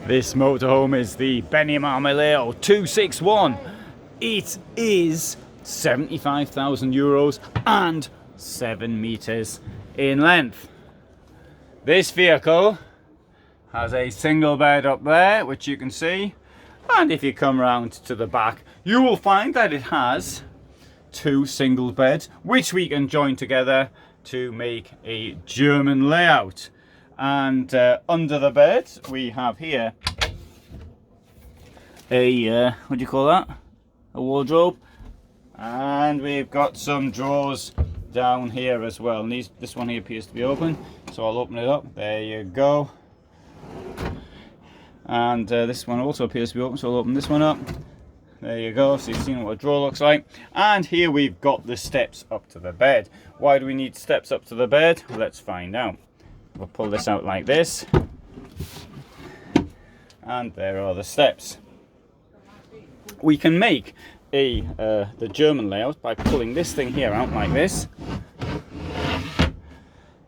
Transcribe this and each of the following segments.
This motorhome is the Benimar Mileo 261. It is 75,000 euros and 7 meters in length. This vehicle has a single bed up there, which you can see, and if you come round to the back, you will find that it has 2 single beds, which we can join together to make a German layout. And under the bed we have here a what do you call that, a wardrobe, and we've got some drawers down here as well. And this one here appears to be open, so I'll open it up. There you go. And this one also appears to be open, so I'll open this one up. There you go, so you've seen what a drawer looks like. And here we've got the steps up to the bed. Why do we need steps up to the bed? Let's find out. We'll pull this out like this, and there are the steps. We can make the German layout by pulling this thing here out like this.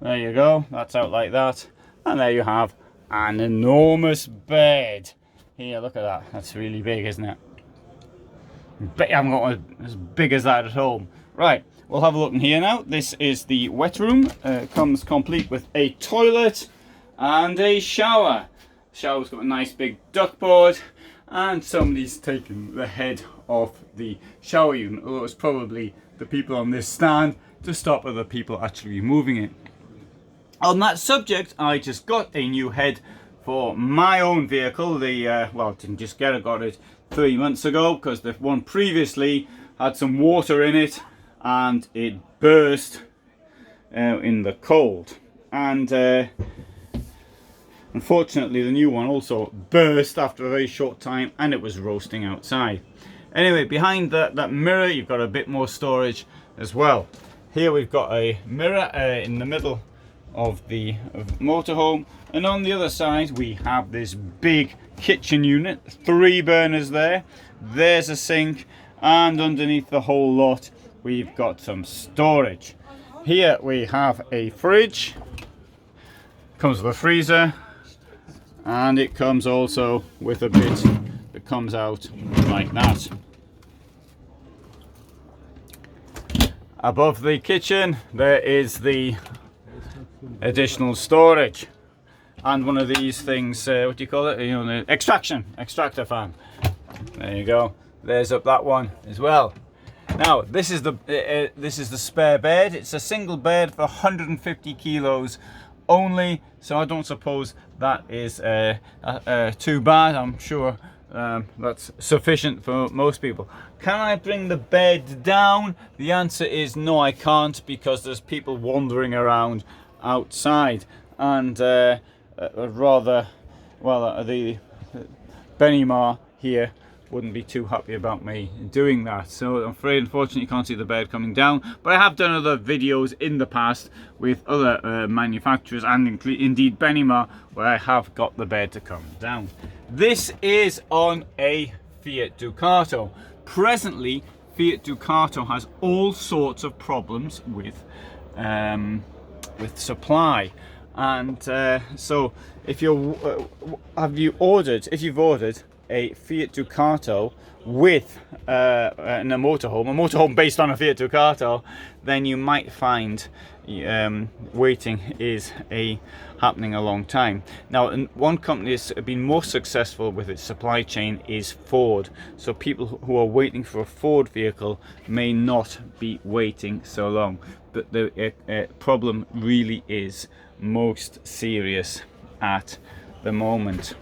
There you go, that's out like that, and there you have an enormous bed. Here, look at that, that's really big, isn't it? I haven't got one as big as that at home. Right, we'll have a look in here now. This is the wet room. Comes complete with a toilet and a shower. Shower's got a nice big duckboard, and somebody's taken the head off the shower unit, although it's probably the people on this stand to stop other people actually moving it. On that subject, I just got a new head for my own vehicle. Well, didn't just get it, got it 3 months ago, because the one previously had some water in it and it burst in the cold, and unfortunately the new one also burst after a very short time, and it was roasting outside. Anyway, behind that mirror you've got a bit more storage as well. Here we've got a mirror in the middle of the motorhome, and on the other side we have this big kitchen unit, 3 burners there. There's a sink, and underneath the whole lot we've got some storage. Here we have a fridge, comes with a freezer, and it comes also with a bit that comes out like that. Above the kitchen there is the additional storage, and one of these things, what do you call it, you know, the extractor fan. There you go, there's up that one as well. Now this is the spare bed. It's a single bed for 150 kilos only, so I don't suppose that is too bad. I'm sure that's sufficient for most people. Can I bring the bed down? The answer is no, I can't, because there's people wandering around outside, and the Benimar here wouldn't be too happy about me doing that. So I'm afraid, unfortunately, you can't see the bed coming down, but I have done other videos in the past with other manufacturers, and indeed Benimar, where I have got the bed to come down. This is on a Fiat Ducato. Presently Fiat Ducato has all sorts of problems with supply, and so if you've ordered a Fiat Ducato with a motorhome based on a Fiat Ducato, then you might find waiting is happening a long time. Now, one company that's been more successful with its supply chain is Ford. So people who are waiting for a Ford vehicle may not be waiting so long, but the problem really is most serious at the moment.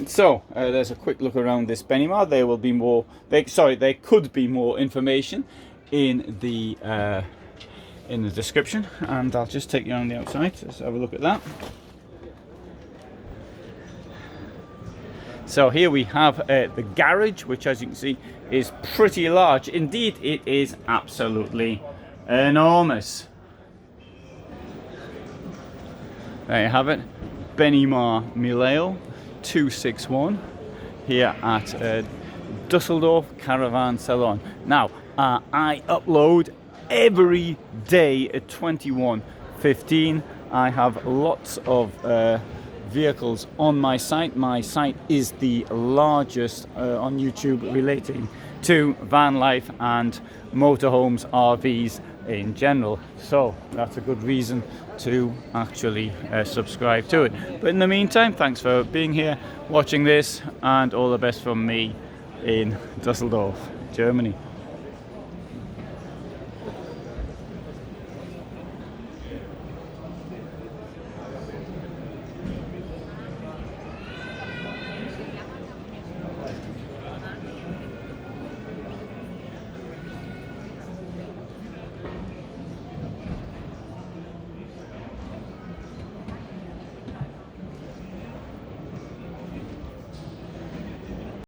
So there's a quick look around this Benimar. There will be more. There could be more information in the description, and I'll just take you on the outside. Let's have a look at that. So here we have the garage, which, as you can see, is pretty large. Indeed, it is absolutely enormous. There you have it, Benimar Mileo 261 here at Dusseldorf Caravan Salon. Now, I upload every day at 21:15. I have lots of vehicles on my site. My site is the largest on YouTube relating to van life and motorhomes, RVs in general, so that's a good reason to actually subscribe to it. But in the meantime, thanks for being here, watching this, and all the best from me in Dusseldorf, Germany.